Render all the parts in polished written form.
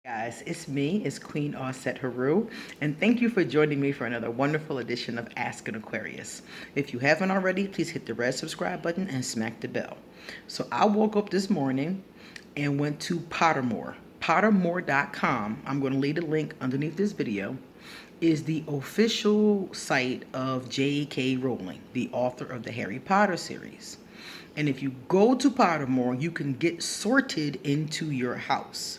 Guys, it's me, it's Queen Osset Haru, and thank you for joining me for another wonderful edition of Ask an Aquarius. If you haven't already, please hit the red subscribe button and smack the bell. So I woke up this morning and went to Pottermore. Pottermore.com, I'm going to leave a link underneath this video, is the official site of J.K. Rowling, the author of the Harry Potter series. And if you go to Pottermore, you can get sorted into your house.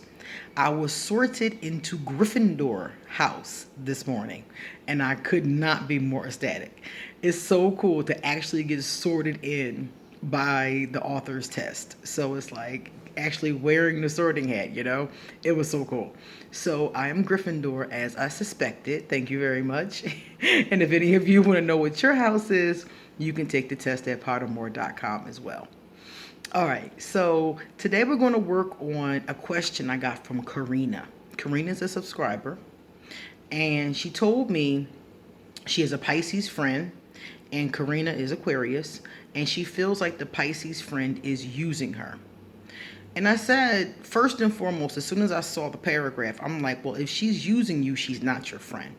I was sorted into Gryffindor house this morning, and I could not be more ecstatic. It's so cool to actually get sorted in by the author's test. So it's like actually wearing the sorting hat. It was so cool. So I am Gryffindor as I suspected. Thank you very much. And if any of you want to know what your house is, you can take the test at pottermore.com as well. All right, so today we're going to work on a question I got from Karina. Karina's a subscriber, and she told me she has a Pisces friend, and Karina is Aquarius, and she feels like the Pisces friend is using her. And I said, first and foremost, as soon as I saw the paragraph, I'm like, well, if she's using you, she's not your friend.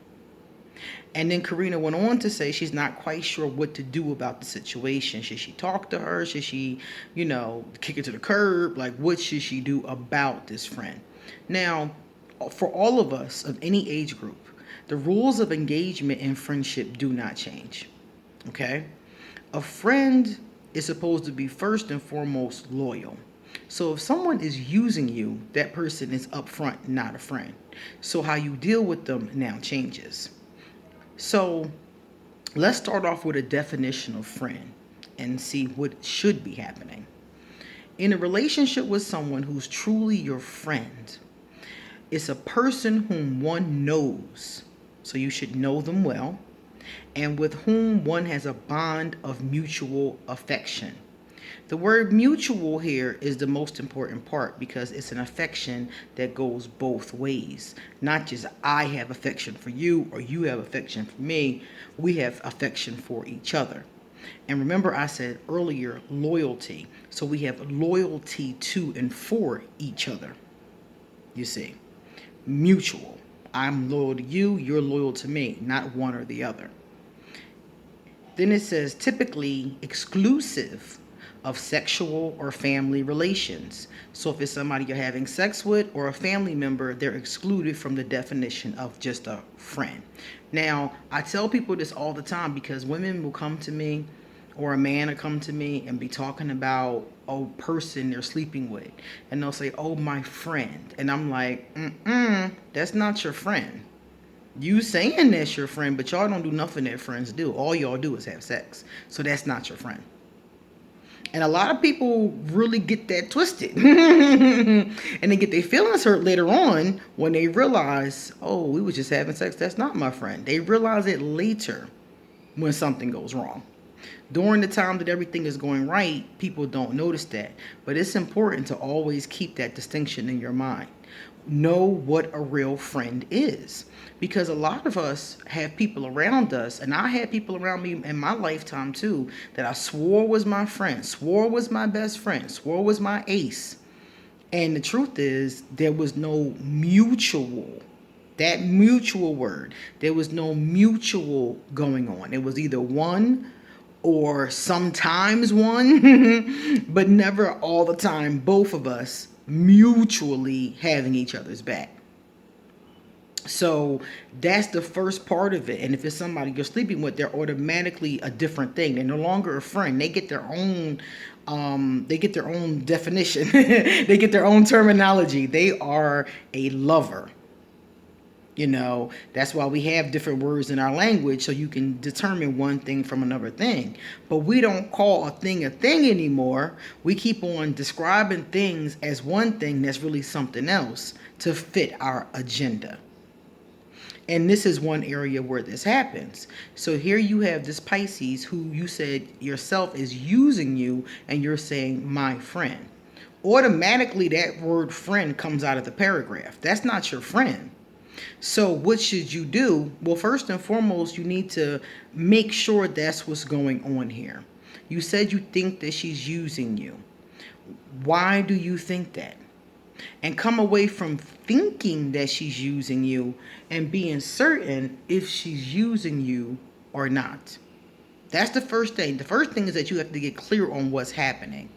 And then Karina went on to say she's not quite sure what to do about the situation. Should she talk to her? Should she, kick her to the curb? Like, what should she do about this friend? Now, for all of us of any age group, the rules of engagement and friendship do not change. Okay? A friend is supposed to be first and foremost loyal. So if someone is using you, that person is upfront, not a friend. So how you deal with them now changes. So let's start off with a definition of friend and see what should be happening. In a relationship with someone who's truly your friend, it's a person whom one knows, so you should know them well, and with whom one has a bond of mutual affection. The word mutual here is the most important part because it's an affection that goes both ways. Not just I have affection for you or you have affection for me. We have affection for each other. And remember I said earlier, loyalty. So we have loyalty to and for each other. You see, mutual. I'm loyal to you, you're loyal to me, not one or the other. Then it says typically exclusive of sexual or family relations. So if it's somebody you're having sex with or a family member, they're excluded from the definition of just a friend. Now, I tell people this all the time because women will come to me or a man will come to me and be talking about a person they're sleeping with. And they'll say, oh, my friend. And I'm like, that's not your friend. You saying that's your friend, but y'all don't do nothing that friends do. All y'all do is have sex. So that's not your friend. And a lot of people really get that twisted. And they get their feelings hurt later on when they realize, oh, we was just having sex. That's not my friend. They realize it later when something goes wrong. During the time that everything is going right, people don't notice that. But it's important to always keep that distinction in your mind. Know what a real friend is. Because a lot of us have people around us, and I had people around me in my lifetime too, that I swore was my friend, swore was my best friend, swore was my ace. And the truth is, there was no mutual, that mutual word, there was no mutual going on. It was either one or sometimes one, but never all the time, both of us mutually having each other's back. So that's the first part of it. And if it's somebody you're sleeping with, they're automatically a different thing. They're no longer a friend. They get their own definition. They get their own terminology. They are a lover. That's why we have different words in our language so you can determine one thing from another thing. But we don't call a thing anymore. We keep on describing things as one thing that's really something else to fit our agenda. And this is one area where this happens. So here you have this Pisces who you said yourself is using you, and you're saying my friend. Automatically that word friend comes out of the paragraph. That's not your friend. So what should you do? Well, first and foremost, you need to make sure that's what's going on here. You said you think that she's using you. Why do you think that? and come away from thinking that she's using you and being certain if she's using you or not. That's the first thing. The first thing is that you have to get clear on what's happening.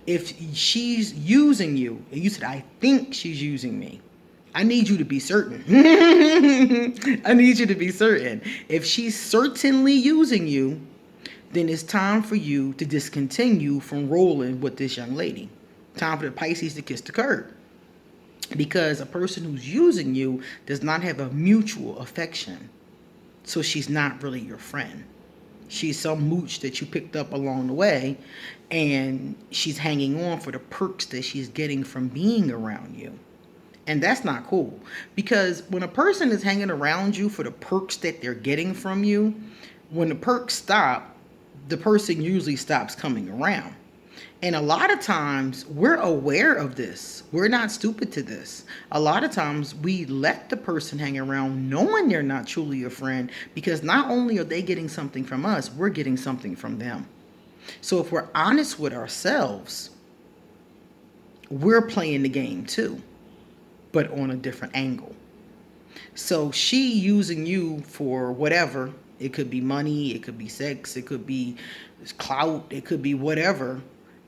If she's using you, and you said, I think she's using me, I need you to be certain. I need you to be certain. If she's certainly using you, then it's time for you to discontinue from rolling with this young lady. Time for the Pisces to kiss the curb. Because a person who's using you does not have a mutual affection. So she's not really your friend. She's some mooch that you picked up along the way, and she's hanging on for the perks that she's getting from being around you. And that's not cool. Because when a person is hanging around you for the perks that they're getting from you, when the perks stop, the person usually stops coming around. And a lot of times we're aware of this. We're not stupid to this. A lot of times we let the person hang around knowing they're not truly a friend, because not only are they getting something from us, we're getting something from them. So if we're honest with ourselves, we're playing the game too, but on a different angle. So she using you for whatever. It could be money, it could be sex, it could be clout, it could be whatever.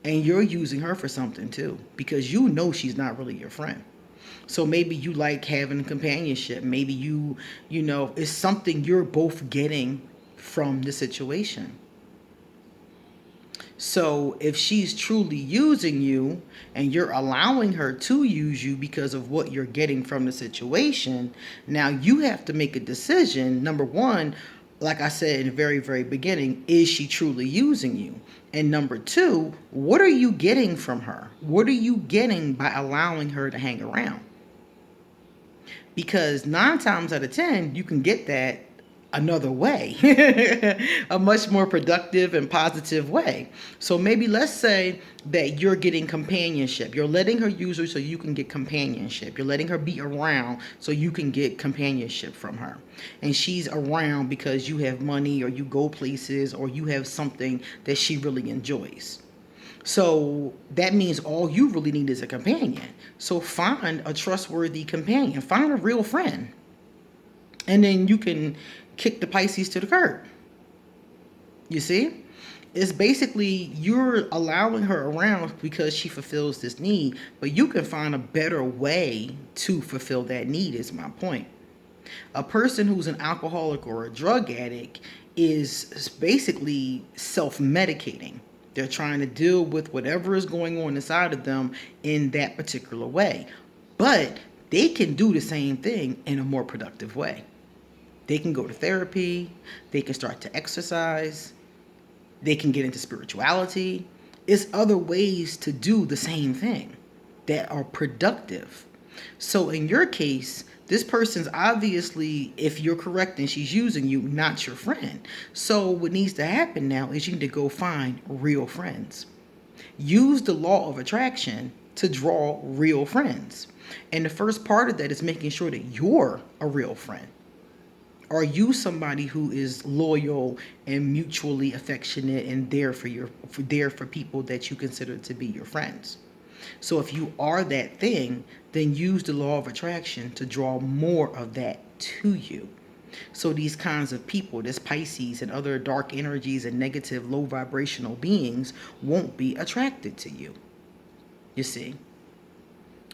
And you're using her for something too, because you know she's not really your friend. So maybe you like having companionship. Maybe you know, it's something you're both getting from the situation. So if she's truly using you and you're allowing her to use you because of what you're getting from the situation, now you have to make a decision. Number one, like I said in the very, very beginning, is she truly using you? And number two, what are you getting from her? What are you getting by allowing her to hang around? Because 9 times out of 10, you can get that another way, a much more productive and positive way. So maybe let's say that you're getting companionship. You're letting her use her so you can get companionship. You're letting her be around so you can get companionship from her. And she's around because you have money, or you go places, or you have something that she really enjoys. So that means all you really need is a companion. So find a trustworthy companion. Find a real friend. And then you can kick the Pisces to the curb. You see? It's basically you're allowing her around because she fulfills this need, but you can find a better way to fulfill that need, is my point. A person who's an alcoholic or a drug addict is basically self-medicating. They're trying to deal with whatever is going on inside of them in that particular way. But they can do the same thing in a more productive way. They can go to therapy. They can start to exercise. They can get into spirituality. It's other ways to do the same thing that are productive. So in your case, this person's obviously, if you're correct and she's using you, not your friend. So what needs to happen now is you need to go find real friends. Use the law of attraction to draw real friends. And the first part of that is making sure that you're a real friend. Are you somebody who is loyal and mutually affectionate and there for people that you consider to be your friends? So if you are that thing, then use the law of attraction to draw more of that to you. So these kinds of people, this Pisces and other dark energies and negative low vibrational beings, won't be attracted to you. You see?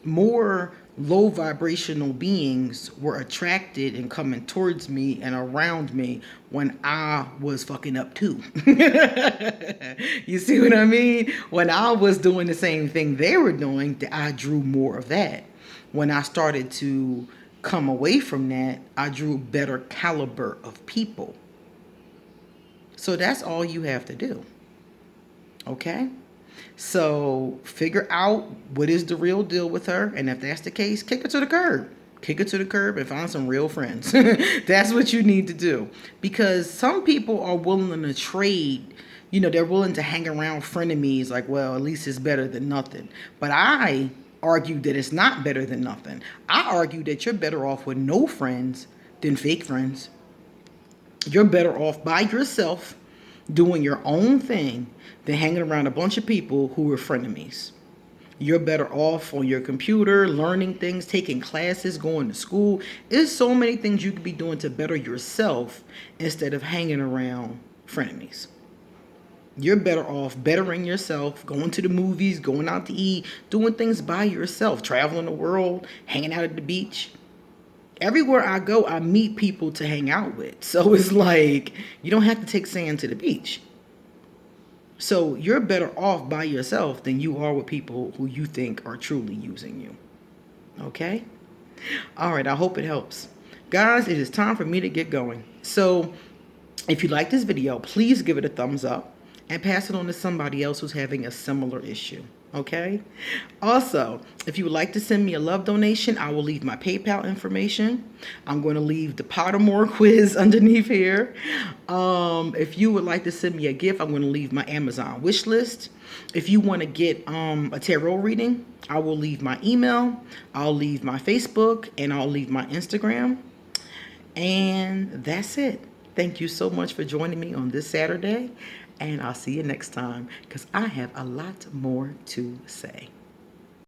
More low vibrational beings were attracted and coming towards me and around me when I was fucking up too. You see what I mean? When I was doing the same thing they were doing, I drew more of that. When I started to come away from that, I drew better caliber of people. So that's all you have to do. Okay? So figure out what is the real deal with her. And if that's the case, kick her to the curb. Kick her to the curb and find some real friends. That's what you need to do. Because some people are willing to trade. You know, they're willing to hang around frenemies like, well, at least it's better than nothing. But I argue that it's not better than nothing. I argue that you're better off with no friends than fake friends. You're better off by yourself doing your own thing than hanging around a bunch of people who are frenemies. You're better off on your computer, learning things, taking classes, going to school. There's so many things you could be doing to better yourself instead of hanging around frenemies. You're better off bettering yourself, going to the movies, going out to eat, doing things by yourself, traveling the world, hanging out at the beach. Everywhere I go, I meet people to hang out with. So it's like, you don't have to take sand to the beach. So you're better off by yourself than you are with people who you think are truly using you. Okay? All right, I hope it helps. Guys, it is time for me to get going. So if you like this video, please give it a thumbs up and pass it on to somebody else who's having a similar issue. Okay? Also, if you would like to send me a love donation, I will leave my PayPal information. I'm going to leave the Pottermore quiz underneath here. If you would like to send me a gift, I'm going to leave my Amazon wish list. If you want to get a tarot reading, I will leave my email. I'll leave my Facebook, and I'll leave my Instagram. And that's it. Thank you so much for joining me on this Saturday. And I'll see you next time because I have a lot more to say.